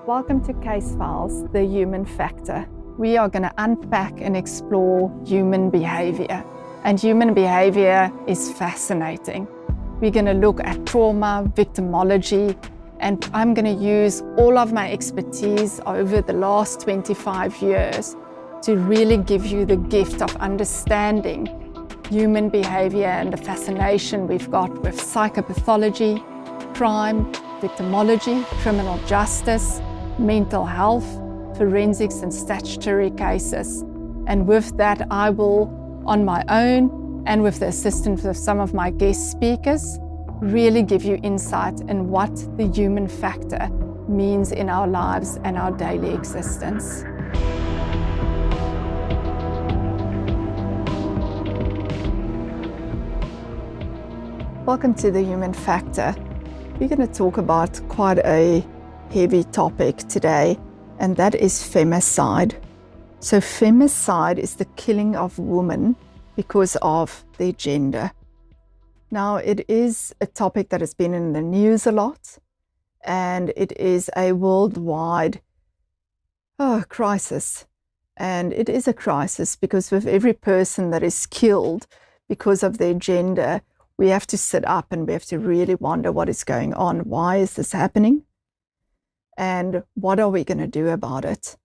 Welcome to Case Files, the human factor. We are going to unpack and explore human behavior. And human behavior is fascinating. We're going to look at trauma, victimology, and I'm going to use all of my expertise over the last 25 years to really give you the gift of understanding human behavior and the fascination we've got with psychopathology, crime, victimology, criminal justice, mental health, forensics and statutory cases. And with that, I will, on my own and with the assistance of some of my guest speakers, really give you insight in what the human factor means in our lives and our daily existence. Welcome to the human factor. We're going to talk about quite a heavy topic today, and that is femicide. So femicide is the killing of women because of their gender. Now, it is a topic that has been in the news a lot, and it is a worldwide crisis. And it is a crisis because with every person that is killed because of their gender, we have to sit up and we have to really wonder what is going on. Why is this happening? And what are we going to do about it?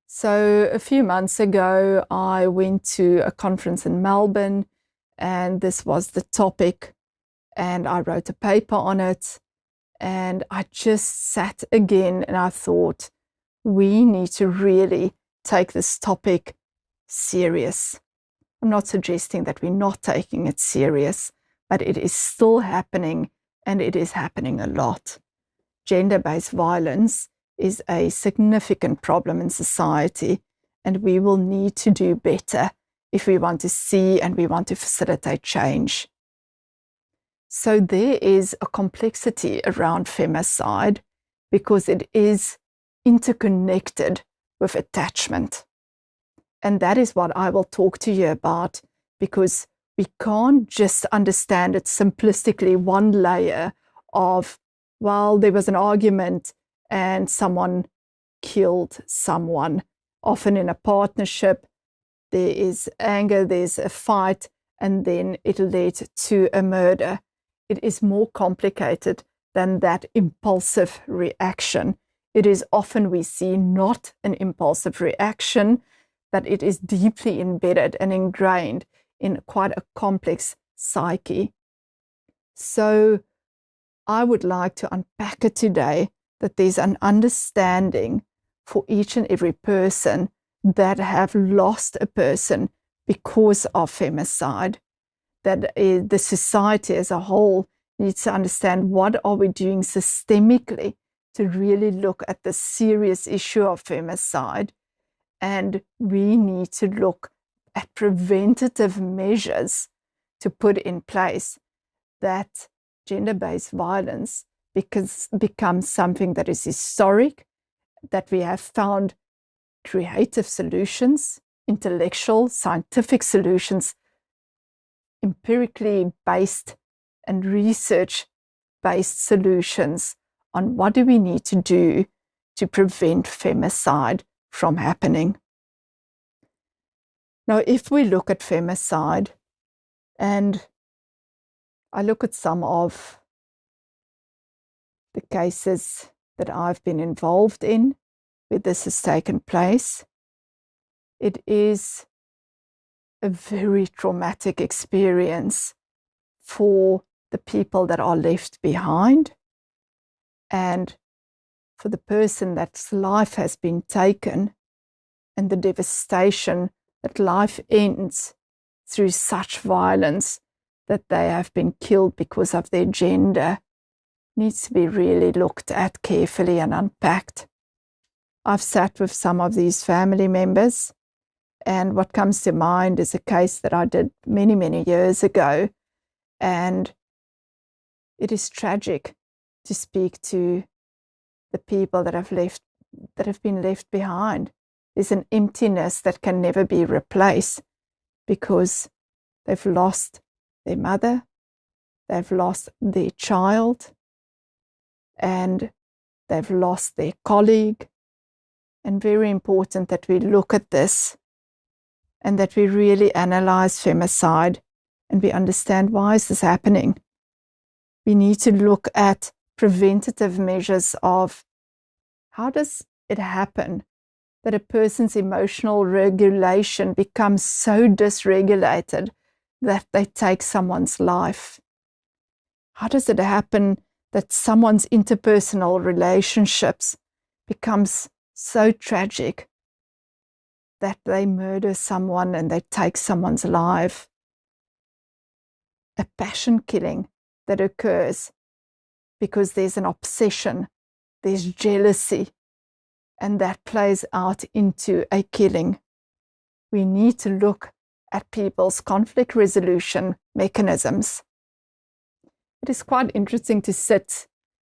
So a few months ago, I went to a conference in Melbourne, and this was the topic, and I wrote a paper on it, and I just sat again and I thought, we need to really take this topic serious. I'm not suggesting that we're not taking it serious, but it is still happening, and it is happening a lot. Gender-based violence is a significant problem in society, and we will need to do better if we want to see and we want to facilitate change. So there is a complexity around femicide because it is interconnected with attachment. And that is what I will talk to you about, because we can't just understand it simplistically, one layer of, well, there was an argument and someone killed someone. Often in a partnership, there is anger, there's a fight, and then it led to a murder. It is more complicated than that impulsive reaction. It is often we see not an impulsive reaction, but it is deeply embedded and ingrained in quite a complex psyche. So I would like to unpack it today, that there's an understanding for each and every person that have lost a person because of femicide, that the society as a whole needs to understand what are we doing systemically to really look at the serious issue of femicide, and we need to look at preventative measures to put in place that gender-based violence becomes something that is historic, that we have found creative solutions, intellectual, scientific solutions, empirically based and research-based solutions on what do we need to do to prevent femicide from happening. Now, if we look at femicide, and I look at some of the cases that I've been involved in where this has taken place, it is a very traumatic experience for the people that are left behind, and for the person that's life has been taken, and the devastation that life ends through such violence, that they have been killed because of their gender, needs to be really looked at carefully and unpacked. I've sat with some of these family members, and what comes to mind is a case that I did many, many years ago, and it is tragic to speak to the people that have been left behind. There's an emptiness that can never be replaced because they've lost their mother, they've lost their child, and they've lost their colleague. And very important that we look at this and that we really analyze femicide and we understand, why is this happening? We need to look at preventative measures of how does it happen that a person's emotional regulation becomes so dysregulated that they take someone's life? How does it happen that someone's interpersonal relationships becomes so tragic that they murder someone and they take someone's life? A passion killing that occurs because there's an obsession, there's jealousy, and that plays out into a killing. We need to look at people's conflict resolution mechanisms. It is quite interesting to sit,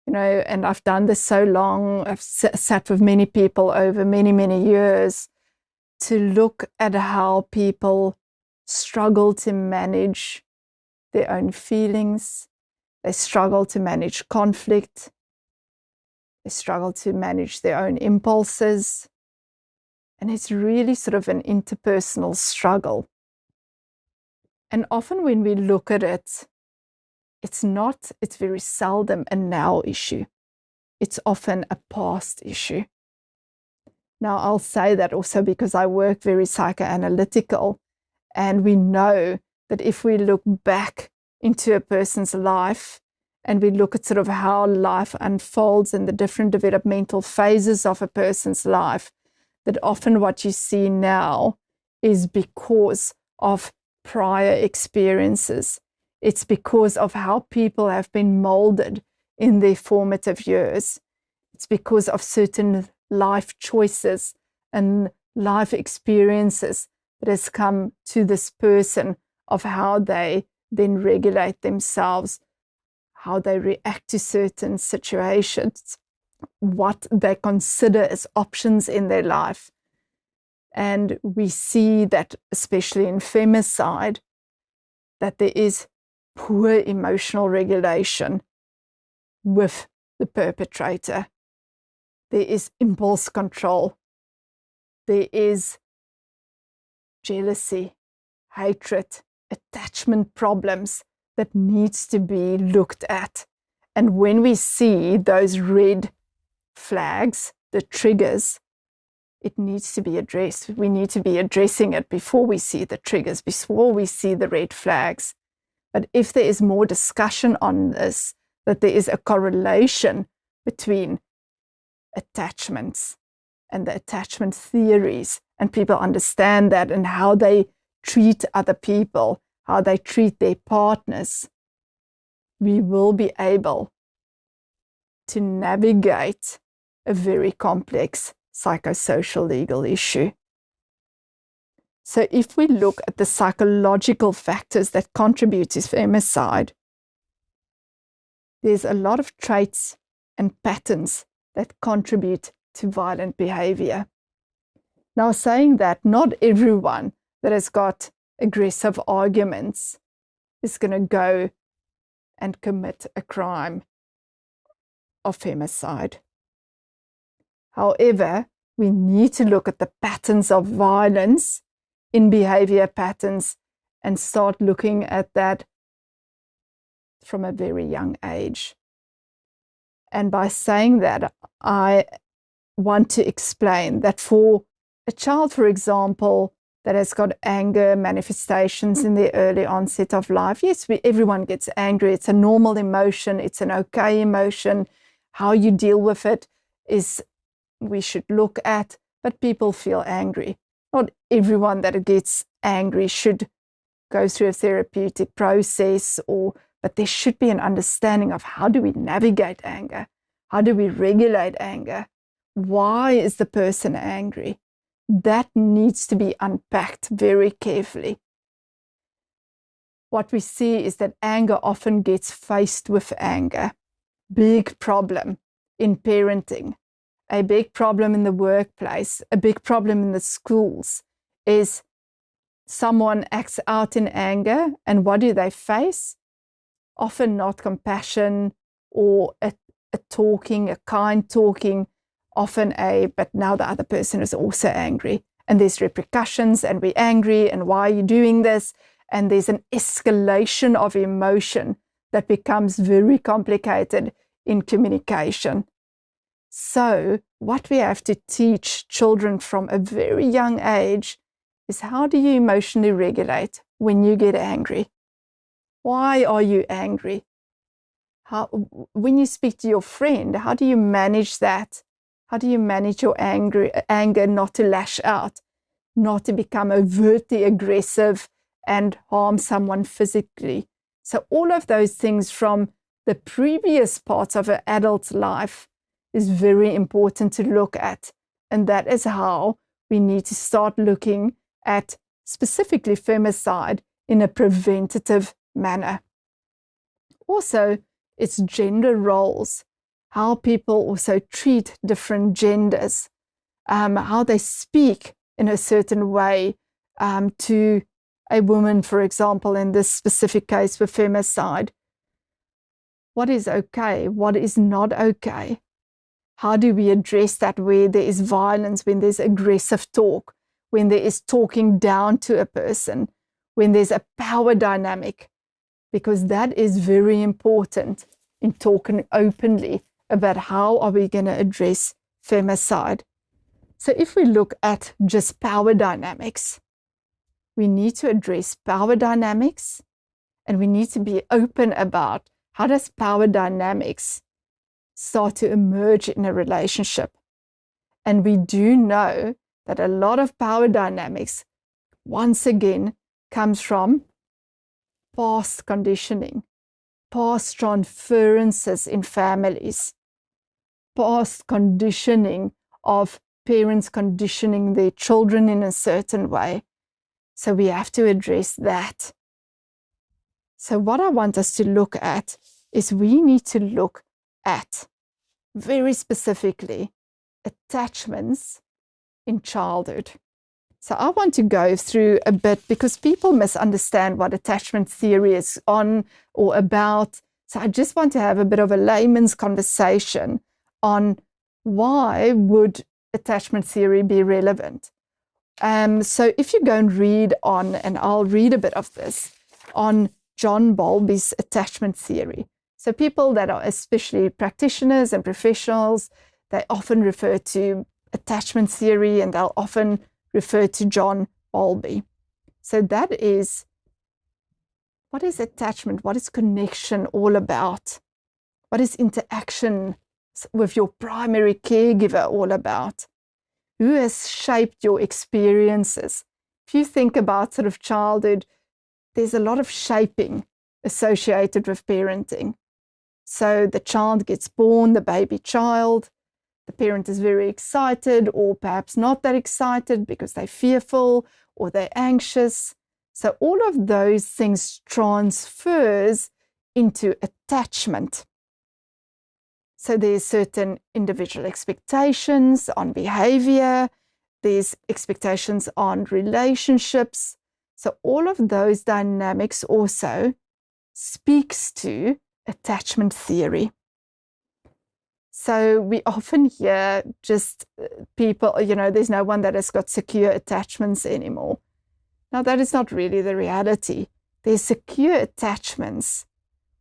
and I've done this so long, I've sat with many people over many, many years, to look at how people struggle to manage their own feelings. They struggle to manage conflict. They struggle to manage their own impulses. And it's really sort of an interpersonal struggle. And often when we look at it, it's very seldom a now issue. It's often a past issue. Now, I'll say that also because I work very psychoanalytical, and we know that if we look back into a person's life and we look at sort of how life unfolds and the different developmental phases of a person's life, that often what you see now is because of prior experiences. It's because of how people have been molded in their formative years. It's because of certain life choices and life experiences that has come to this person, of how they then regulate themselves, how they react to certain situations, what they consider as options in their life. And we see that, especially in femicide, that there is poor emotional regulation with the perpetrator. There is impulse control. There is jealousy, hatred, attachment problems that needs to be looked at. And when we see those red flags, the triggers, it needs to be addressed. We need to be addressing it before we see the triggers, before we see the red flags. But if there is more discussion on this, that there is a correlation between attachments and the attachment theories, and people understand that and how they treat other people, how they treat their partners, we will be able to navigate a very complex psychosocial legal issue. So if we look at the psychological factors that contribute to femicide, there's a lot of traits and patterns that contribute to violent behavior. Now, saying that, not everyone that has got aggressive arguments is going to go and commit a crime of femicide. However, we need to look at the patterns of violence in behavior patterns and start looking at that from a very young age. And by saying that, I want to explain that for a child, for example, that has got anger manifestations in the early onset of life, yes, everyone gets angry. It's a normal emotion. It's an okay emotion. How you deal with it is we should look at, but people feel angry. Not everyone that gets angry should go through a therapeutic process, but there should be an understanding of how do we navigate anger? How do we regulate anger? Why is the person angry? That needs to be unpacked very carefully. What we see is that anger often gets faced with anger. Big problem in parenting, a big problem in the workplace, a big problem in the schools is someone acts out in anger, and what do they face? Often not compassion or a talking, a kind talking, often but now the other person is also angry. And there's repercussions, and we're angry, and why are you doing this? And there's an escalation of emotion that becomes very complicated in communication. So what we have to teach children from a very young age is, how do you emotionally regulate when you get angry? Why are you angry? When you speak to your friend, how do you manage that? How do you manage your anger not to lash out, not to become overtly aggressive and harm someone physically? So all of those things from the previous parts of an adult's life is very important to look at. And that is how we need to start looking at specifically femicide in a preventative manner. Also, it's gender roles, how people also treat different genders, how they speak in a certain way to a woman, for example, in this specific case with femicide. What is okay? What is not okay? How do we address that where there is violence, when there's aggressive talk, when there is talking down to a person, when there's a power dynamic? Because that is very important in talking openly about how are we going to address femicide. So if we look at just power dynamics, we need to address power dynamics, and we need to be open about how does power dynamics start to emerge in a relationship. And we do know that a lot of power dynamics, once again, comes from past conditioning, past transferences in families, past conditioning of parents conditioning their children in a certain way. So we have to address that. So what I want us to look at is we need to look at very specifically attachments in childhood. So I want to go through a bit, because people misunderstand what attachment theory is on or about. So I just want to have a bit of a layman's conversation on why would attachment theory be relevant. So if you go and read on, and I'll read a bit of this, on John Bowlby's attachment theory. So people that are especially practitioners and professionals, they often refer to attachment theory, and they'll often refer to John Bowlby. So that is, what is attachment? What is connection all about? What is interaction with your primary caregiver all about? Who has shaped your experiences? If you think about sort of childhood, there's a lot of shaping associated with parenting. So the child gets born, the baby child, the parent is very excited, or perhaps not that excited because they're fearful or they're anxious. So all of those things transfers into attachment. So there's certain individual expectations on behavior, there's expectations on relationships. So all of those dynamics also speaks to attachment theory. So we often hear just people, there's no one that has got secure attachments anymore. Now, that is not really the reality. There's secure attachments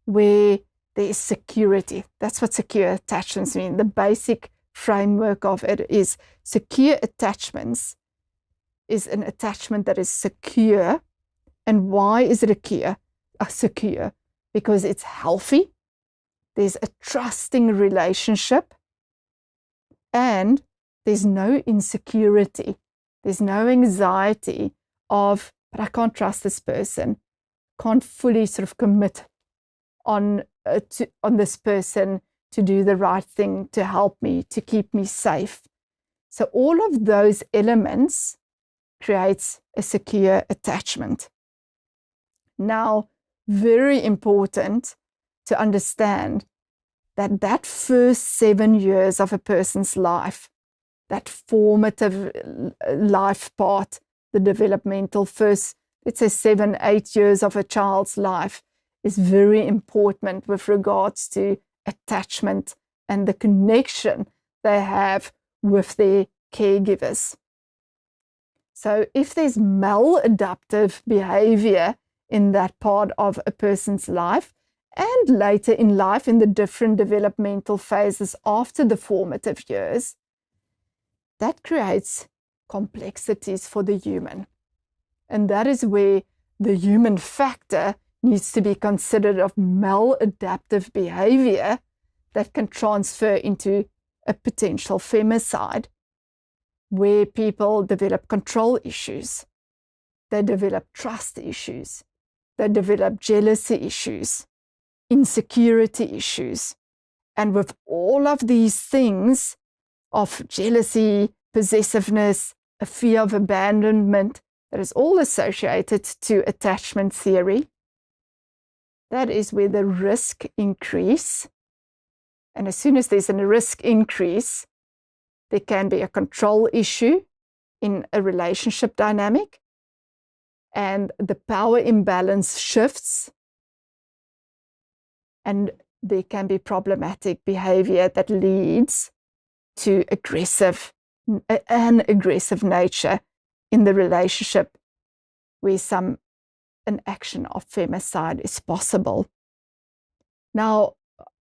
where there is security. That's what secure attachments mean. The basic framework of it is secure attachments is an attachment that is secure. And why is it secure? Because it's healthy. There's a trusting relationship, and there's no insecurity. There's no anxiety of, but I can't trust this person. Can't fully sort of commit on this person to do the right thing, to help me, to keep me safe. So all of those elements creates a secure attachment. Now, very important to understand that first 7 years of a person's life, that formative life part, the developmental first, let's say 7, 8 years of a child's life, is very important with regards to attachment and the connection they have with their caregivers. So if there's maladaptive behavior in that part of a person's life, and later in life in the different developmental phases after the formative years, that creates complexities for the human. And that is where the human factor needs to be considered of maladaptive behavior that can transfer into a potential femicide, where people develop control issues, they develop trust issues, they develop jealousy issues, insecurity issues. And with all of these things of jealousy, possessiveness, a fear of abandonment, that is all associated to attachment theory, that is where the risk increase. And as soon as there's a risk increase, there can be a control issue in a relationship dynamic, and the power imbalance shifts, and there can be problematic behavior that leads to an aggressive nature in the relationship, where an action of femicide is possible. Now,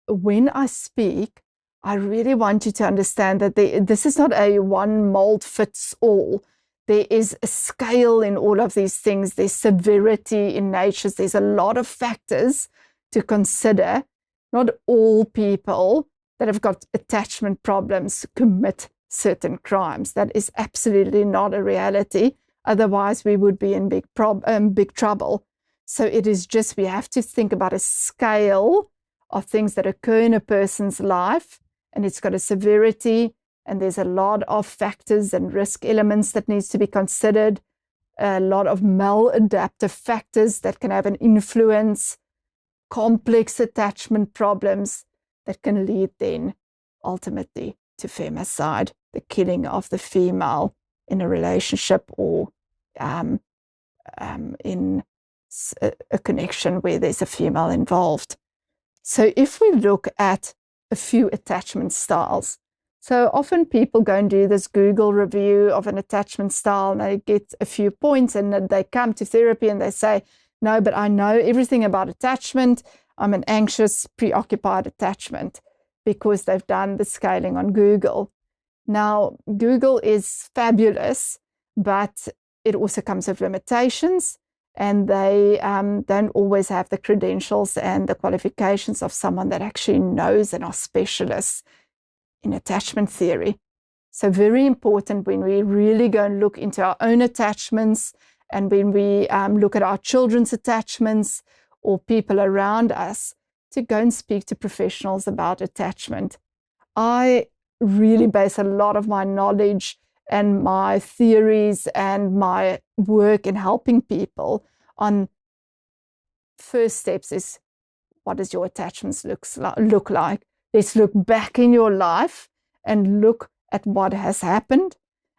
when I speak, I really want you to understand that this is not a one mold fits all. There is a scale in all of these things. There's severity in natures. There's a lot of factors to consider. Not all people that have got attachment problems commit certain crimes. That is absolutely not a reality. Otherwise, we would be in big trouble. So it is just, we have to think about a scale of things that occur in a person's life, and it's got a severity, and there's a lot of factors and risk elements that needs to be considered, a lot of maladaptive factors that can have an influence, complex attachment problems that can lead then ultimately to femicide, the killing of the female in a relationship or in a connection where there's a female involved. So if we look at a few attachment styles, so often people go and do this Google review of an attachment style, and they get a few points, and then they come to therapy and they say, no, but I know everything about attachment. I'm an anxious, preoccupied attachment, because they've done the scaling on Google. Now, Google is fabulous, but it also comes with limitations, and they don't always have the credentials and the qualifications of someone that actually knows and are specialists in attachment theory. So very important when we really go and look into our own attachments, and when we look at our children's attachments or people around us, to go and speak to professionals about attachment. I really base a lot of my knowledge and my theories and my work in helping people on first steps is, what does your attachments look like? Let's look back in your life and look at what has happened,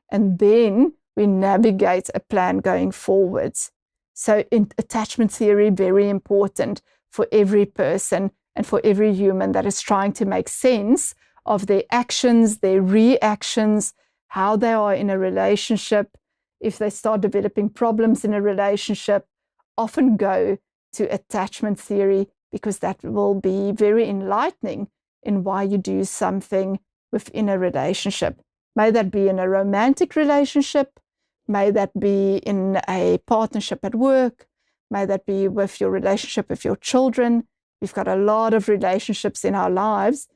and then we navigate a plan going forwards. So in attachment theory, very important for every person and for every human that is trying to make sense of their actions, their reactions, how they are in a relationship. If they start developing problems in a relationship, often go to attachment theory, because that will be very enlightening in why you do something within a relationship. May that be in a romantic relationship, may that be in a partnership at work, may that be with your relationship with your children. We've got a lot of relationships in our lives,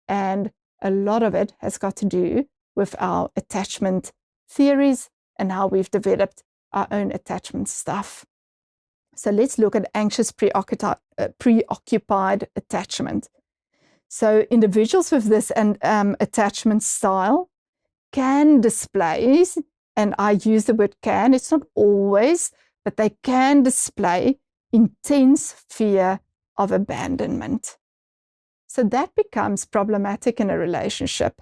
and a lot of it has got to do with our attachment theories and how we've developed our own attachment stuff. So let's look at anxious preoccupied attachment. So individuals with this attachment style can display, and I use the word can, it's not always, but they can display intense fear of abandonment. So that becomes problematic in a relationship,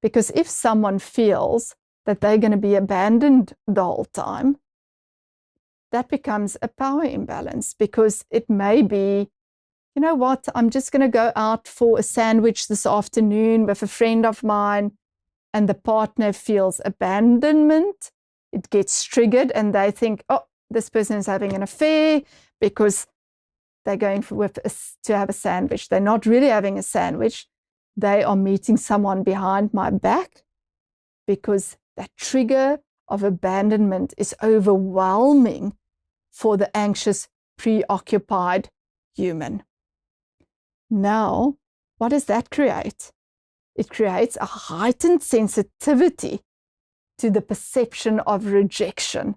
because if someone feels that they're going to be abandoned the whole time, that becomes a power imbalance, because it may be you know what, I'm just going to go out for a sandwich this afternoon with a friend of mine, and the partner feels abandonment, it gets triggered, and they think, oh, this person is having an affair because they're going to have a sandwich. They're not really having a sandwich. They are meeting someone behind my back, because that trigger of abandonment is overwhelming for the anxious, preoccupied human. Now, what does that create? It creates a heightened sensitivity to the perception of rejection.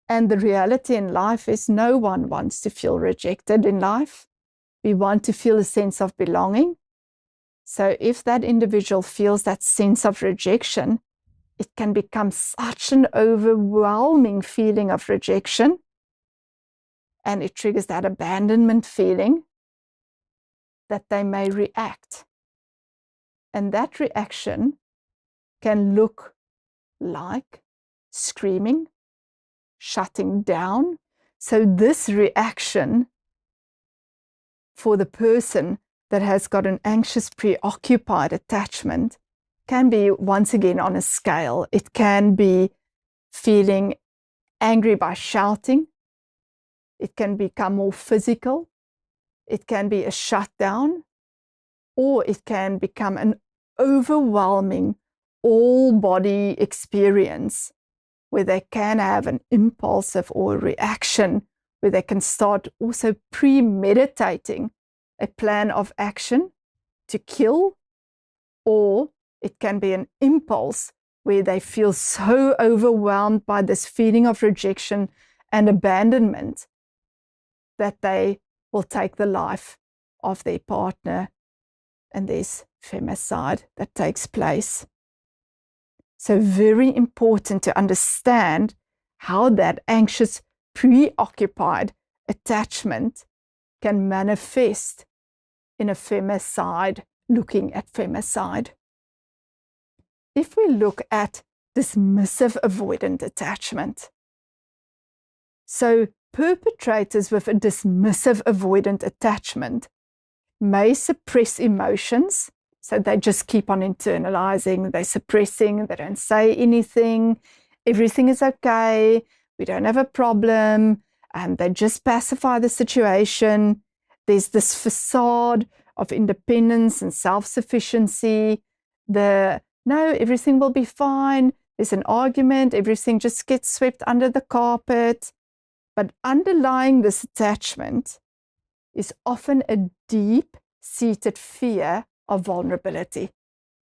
And the reality in life is no one wants to feel rejected in life. We want to feel a sense of belonging. So if that individual feels that sense of rejection, it can become such an overwhelming feeling of rejection, and it triggers that abandonment feeling, that they may react. And that reaction can look like screaming, shutting down. So this reaction for the person that has got an anxious, preoccupied attachment can be, once again, on a scale. It can be feeling angry by shouting. It can become more physical. It can be a shutdown, or it can become an overwhelming all-body experience where they can have an impulsive or a reaction, where they can start also premeditating a plan of action to kill, or it can be an impulse where they feel so overwhelmed by this feeling of rejection and abandonment that they will take the life of their partner, and there's femicide that takes place. So very important to understand how that anxious, preoccupied attachment can manifest in a femicide, looking at femicide. If we look at dismissive avoidant attachment, so perpetrators with a dismissive avoidant attachment may suppress emotions. So they just keep on internalizing, they're suppressing, they don't say anything, everything is okay, we don't have a problem, and they just pacify the situation. There's this facade of independence and self-sufficiency. No, everything will be fine. There's an argument, everything just gets swept under the carpet. But underlying this attachment is often a deep-seated fear of vulnerability.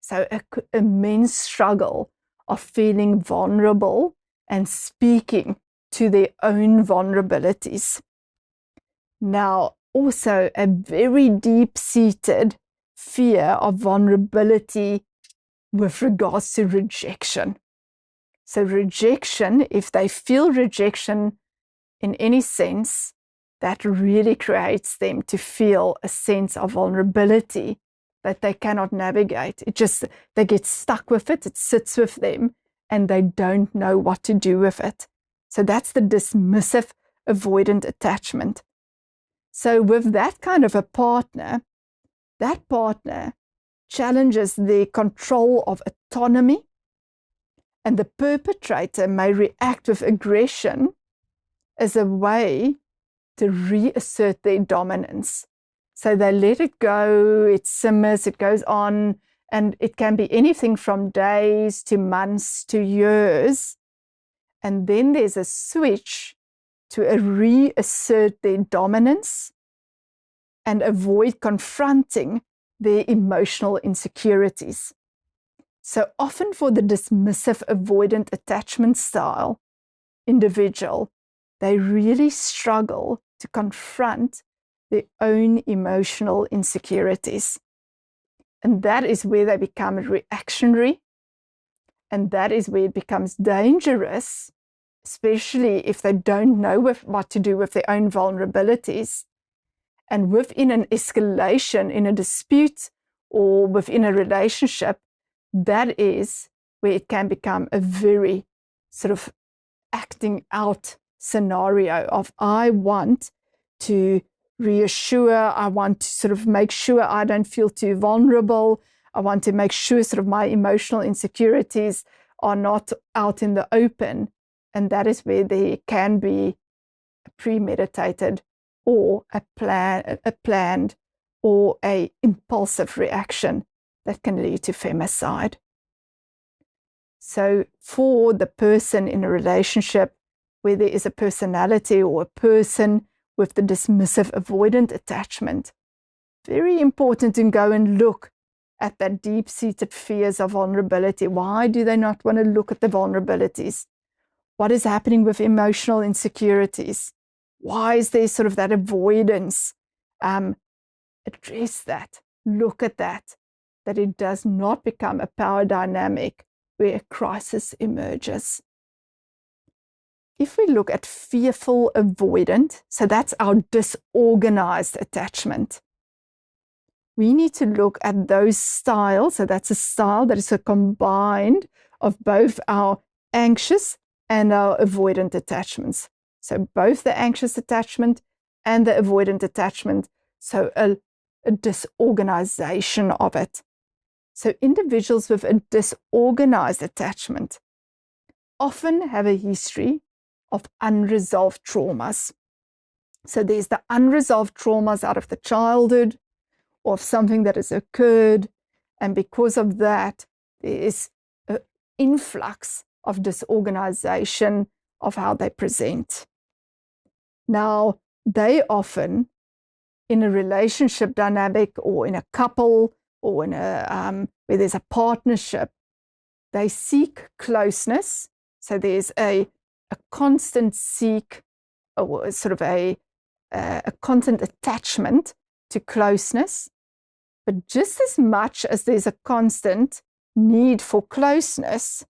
So an immense struggle of feeling vulnerable and speaking to their own vulnerabilities. Now, also a very deep-seated fear of vulnerability with regards to rejection. So rejection, if they feel rejection in any sense, that really creates them to feel a sense of vulnerability that they cannot navigate. They get stuck with it, it sits with them, and they don't know what to do with it. So that's the dismissive avoidant attachment. So with that kind of a partner, that partner challenges their control of autonomy, and the perpetrator may react with aggression as a way to reassert their dominance. So they let it go, it simmers, it goes on, and it can be anything from days to months to years. And then there's a switch to reassert their dominance and avoid confronting their emotional insecurities. So often for the dismissive avoidant attachment style individual, they really struggle to confront their own emotional insecurities. And that is where they become reactionary. And that is where it becomes dangerous, especially if they don't know what to do with their own vulnerabilities. And within an escalation, in a dispute, or within a relationship, that is where it can become a very sort of acting out scenario of, I want to reassure. I want to sort of make sure I don't feel too vulnerable. I want to make sure sort of my emotional insecurities are not out in the open. And that is where there can be a premeditated or a planned or a impulsive reaction that can lead to femicide. So for the person in a relationship where there is a personality or a person with the dismissive avoidant attachment, very important to go and look at that deep-seated fears of vulnerability. Why do they not want to look at the vulnerabilities? What is happening with emotional insecurities? Why is there sort of that avoidance? Address that, look at that it does not become a power dynamic where a crisis emerges. If we look at fearful avoidant, so that's our disorganized attachment, we need to look at those styles. So that's a style that is a combined of both our anxious and our avoidant attachments. So both the anxious attachment and the avoidant attachment. So a disorganization of it. So individuals with a disorganized attachment often have a history of unresolved traumas. So there's the unresolved traumas out of the childhood or of something that has occurred. And because of that, there is an influx of disorganization of how they present. Now, they often, in a relationship dynamic or in a couple or in a where there's a partnership, they seek closeness. So there's a constant seek, or sort of a constant attachment to closeness. But just as much as there's a constant need for closeness,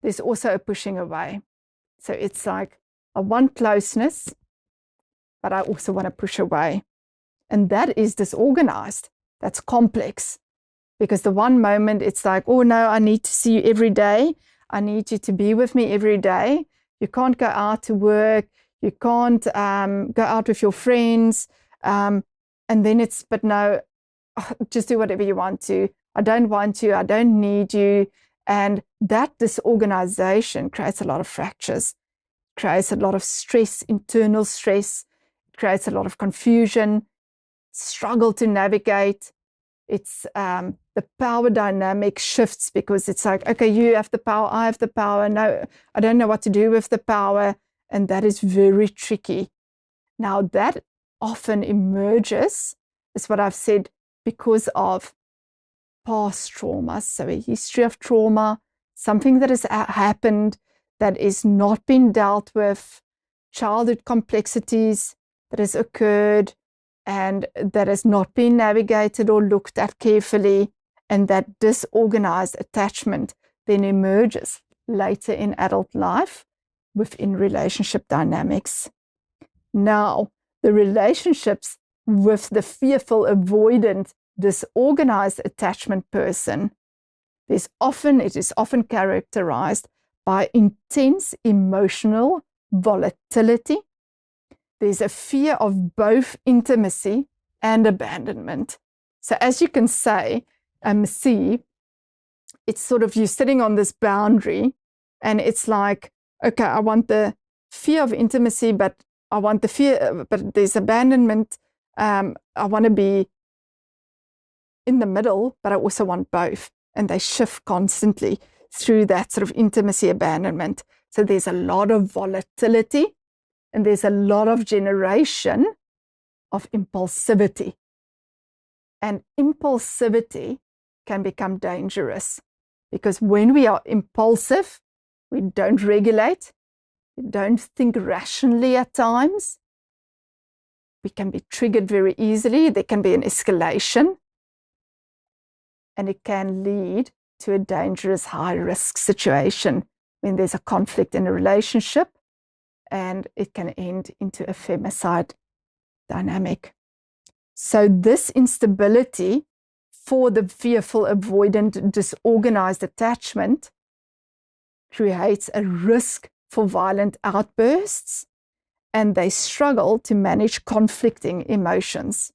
there's also a pushing away. So it's like, I want closeness, but I also want to push away. And that is disorganized. That's complex. Because the one moment it's like, oh no, I need to see you every day. I need you to be with me every day. You can't go out to work. You can't go out with your friends. And then it's, but no, just do whatever you want to. I don't want you. I don't need you. And that disorganization creates a lot of fractures, creates a lot of stress, internal stress, creates a lot of confusion, struggle to navigate. It's the power dynamic shifts because it's like, okay, you have the power, I have the power. No, I don't know what to do with the power. And that is very tricky. Now, that often emerges, is what I've said, because of past traumas. So a history of trauma, something that has happened that is not been dealt with, childhood complexities that has occurred and that has not been navigated or looked at carefully, and that disorganized attachment then emerges later in adult life within relationship dynamics. Now, the relationships with the fearful, avoidant, disorganized attachment person, it is often characterized by intense emotional volatility. There's a fear of both intimacy and abandonment. So as you can see, it's sort of, you're sitting on this boundary and it's like, okay, I want the fear of intimacy, but I want the fear, but there's abandonment. I want to be in the middle, but I also want both. And they shift constantly through that sort of intimacy abandonment. So there's a lot of volatility and there's a lot of generation of impulsivity. And impulsivity can become dangerous because when we are impulsive, we don't regulate, we don't think rationally at times. We can be triggered very easily. There can be an escalation. And it can lead to a dangerous high-risk situation when there's a conflict in a relationship, and it can end into a femicide dynamic. So this instability for the fearful, avoidant, disorganized attachment creates a risk for violent outbursts and they struggle to manage conflicting emotions.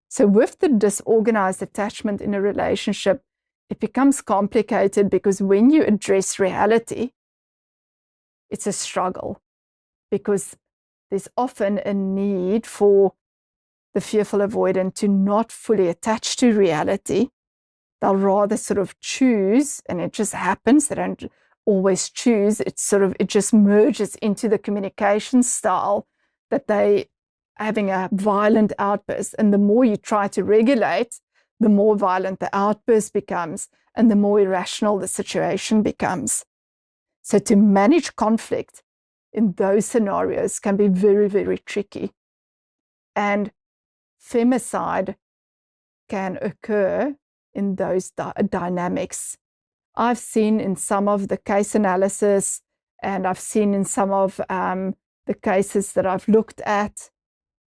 So with the disorganized attachment in a relationship, it becomes complicated because when you address reality, it's a struggle because there's often a need for the fearful avoidant to not fully attach to reality. They'll rather sort of choose, and it just happens, they don't always choose, it just merges into the communication style that they having a violent outburst. And the more you try to regulate, the more violent the outburst becomes and the more irrational the situation becomes. So to manage conflict in those scenarios can be very, very tricky. And femicide can occur in those dynamics. I've seen in some of the case analysis, and I've seen in some of the cases that I've looked at,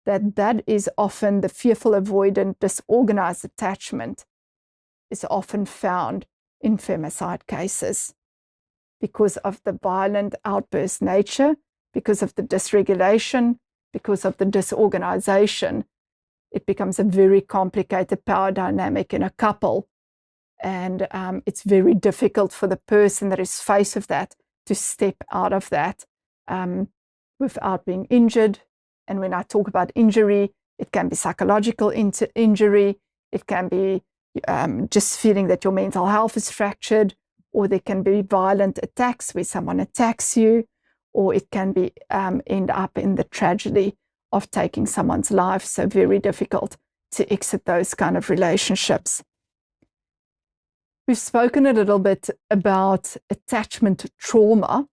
that is often the fearful avoidant disorganized attachment is often found in femicide cases because of the violent outburst nature, because of the dysregulation, because of the disorganization. It becomes a very complicated power dynamic in a couple. And it's very difficult for the person that is faced with that to step out of that without being injured. And when I talk about injury, it can be psychological injury. It can be just feeling that your mental health is fractured, or there can be violent attacks where someone attacks you, or it can be end up in the tragedy of taking someone's life. So very difficult to exit those kind of relationships. We've spoken a little bit about attachment trauma.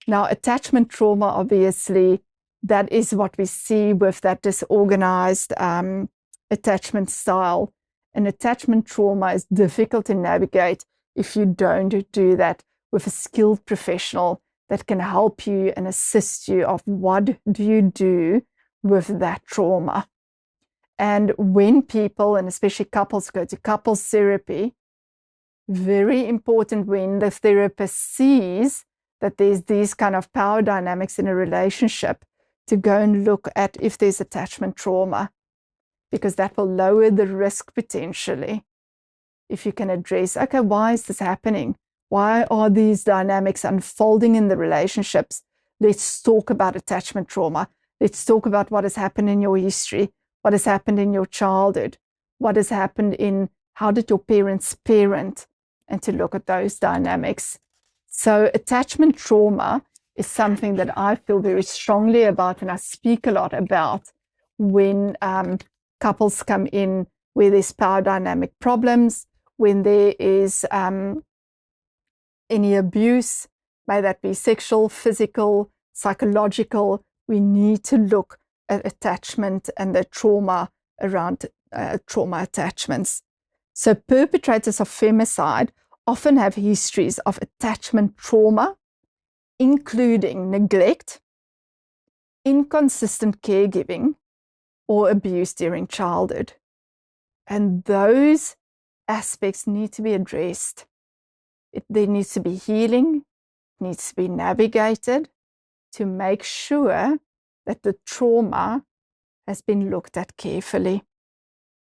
Now, attachment trauma, obviously, that is what we see with that disorganized attachment style. And attachment trauma is difficult to navigate if you don't do that with a skilled professional that can help you and assist you of what do you do with that trauma. And when people, and especially couples, go to couples therapy, very important when the therapist sees that there's these kind of power dynamics in a relationship to go and look at if there's attachment trauma, because that will lower the risk potentially. If you can address, okay, why is this happening? Why are these dynamics unfolding in the relationships? Let's talk about attachment trauma. Let's talk about what has happened in your history, what has happened in your childhood, what has happened in how did your parents parent, and to look at those dynamics. So attachment trauma is something that I feel very strongly about, and I speak a lot about when couples come in where there's power dynamic problems, when there is any abuse, may that be sexual, physical, psychological. We need to look at attachment and the trauma around trauma attachments. So perpetrators of femicide often have histories of attachment trauma, including neglect, inconsistent caregiving, or abuse during childhood. And those aspects need to be addressed. There needs to be healing, it needs to be navigated to make sure that the trauma has been looked at carefully.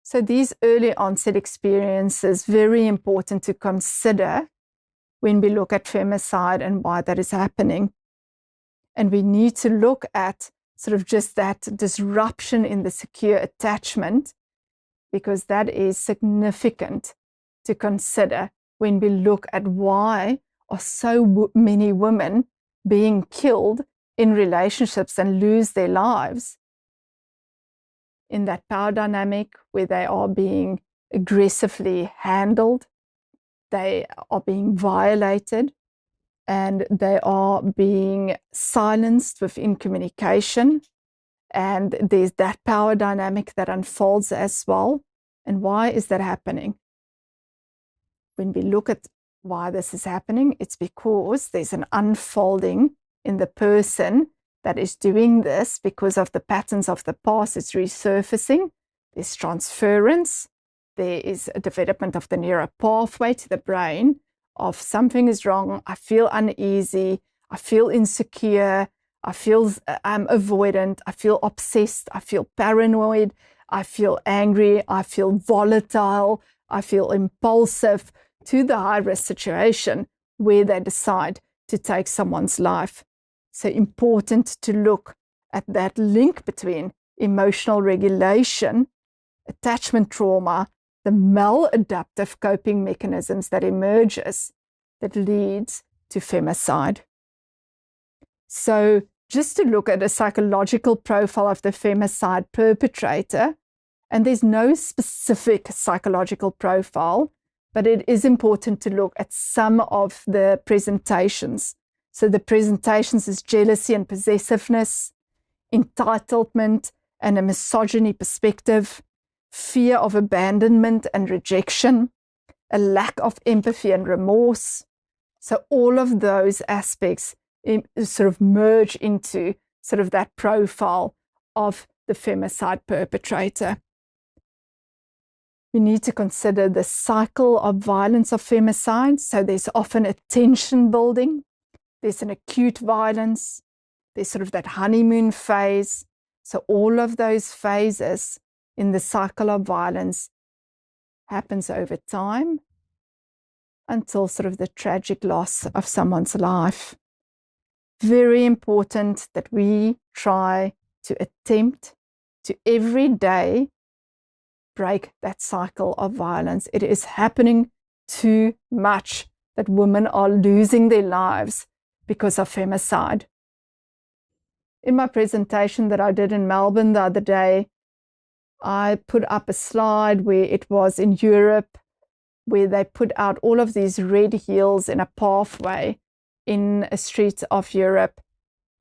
So these early onset experiences, very important to consider when we look at femicide and why that is happening. And we need to look at sort of just that disruption in the secure attachment, because that is significant to consider when we look at why are so many women being killed in relationships and lose their lives in that power dynamic where they are being aggressively handled, they are being violated, and they are being silenced within communication. And there's that power dynamic that unfolds as well. And why is that happening? When we look at why this is happening, it's because there's an unfolding in the person that is doing this because of the patterns of the past. It's resurfacing. There's transference. There is a development of the neural pathway to the brain of something is wrong. I feel uneasy. I feel insecure. I feel avoidant, I feel obsessed, I feel paranoid, I feel angry, I feel volatile, I feel impulsive, to the high-risk situation where they decide to take someone's life. So important to look at that link between emotional regulation, attachment trauma, the maladaptive coping mechanisms that emerges that leads to femicide. So just to look at a psychological profile of the femicide perpetrator, and there's no specific psychological profile, but it is important to look at some of the presentations. So the presentations is jealousy and possessiveness, entitlement and a misogyny perspective, fear of abandonment and rejection, a lack of empathy and remorse. So all of those aspects sort of merge into sort of that profile of the femicide perpetrator. We need to consider the cycle of violence of femicide. So there's often a tension building, there's an acute violence, there's sort of that honeymoon phase. So all of those phases in the cycle of violence happens over time until sort of the tragic loss of someone's life. Very important that we try to attempt to every day break that cycle of violence. It is happening too much that women are losing their lives because of femicide. In my presentation that I did in Melbourne the other day, I put up a slide where it was in Europe, where they put out all of these red heels in a pathway in a street of Europe,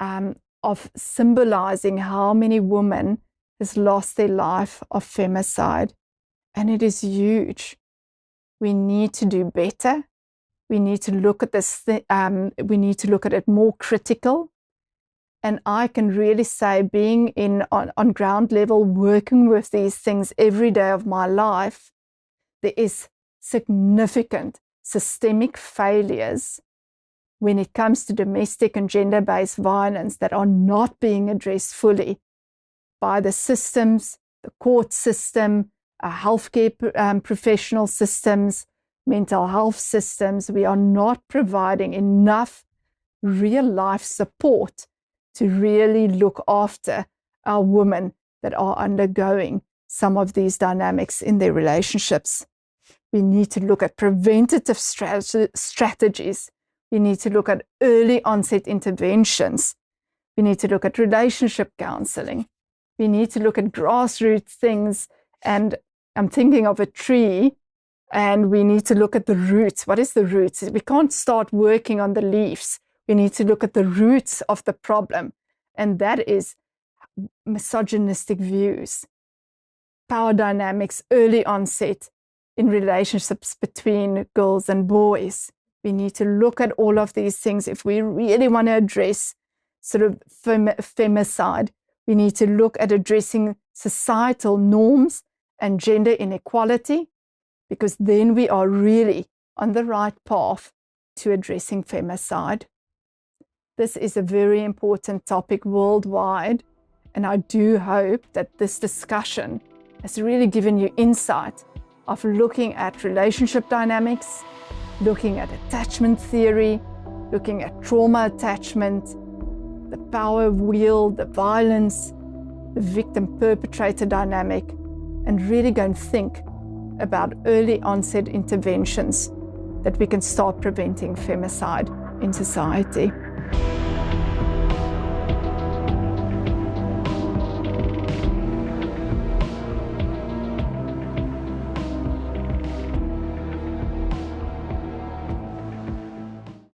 of symbolizing how many women has lost their life of femicide. And it is huge. We need to do better. We need to look at this, we need to look at it more critical. And I can really say, being on ground level, working with these things every day of my life, there is significant systemic failures when it comes to domestic and gender-based violence that are not being addressed fully by the systems, the court system, healthcare professional systems, mental health systems. We are not providing enough real-life support to really look after our women that are undergoing some of these dynamics in their relationships. We need to look at preventative strategies. We need to look at early onset interventions. We need to look at relationship counseling. We need to look at grassroots things. And I'm thinking of a tree, and we need to look at the roots. What is the roots? We can't start working on the leaves. We need to look at the roots of the problem. And that is misogynistic views, power dynamics, early onset in relationships between girls and boys. We need to look at all of these things if we really want to address sort of femicide. We need to look at addressing societal norms and gender inequality, because then we are really on the right path to addressing femicide. This is a very important topic worldwide, and I do hope that this discussion has really given you insight of looking at relationship dynamics, looking at attachment theory, looking at trauma attachment, the power wheel, the violence, the victim-perpetrator dynamic, and really go and think about early onset interventions that we can start preventing femicide in society.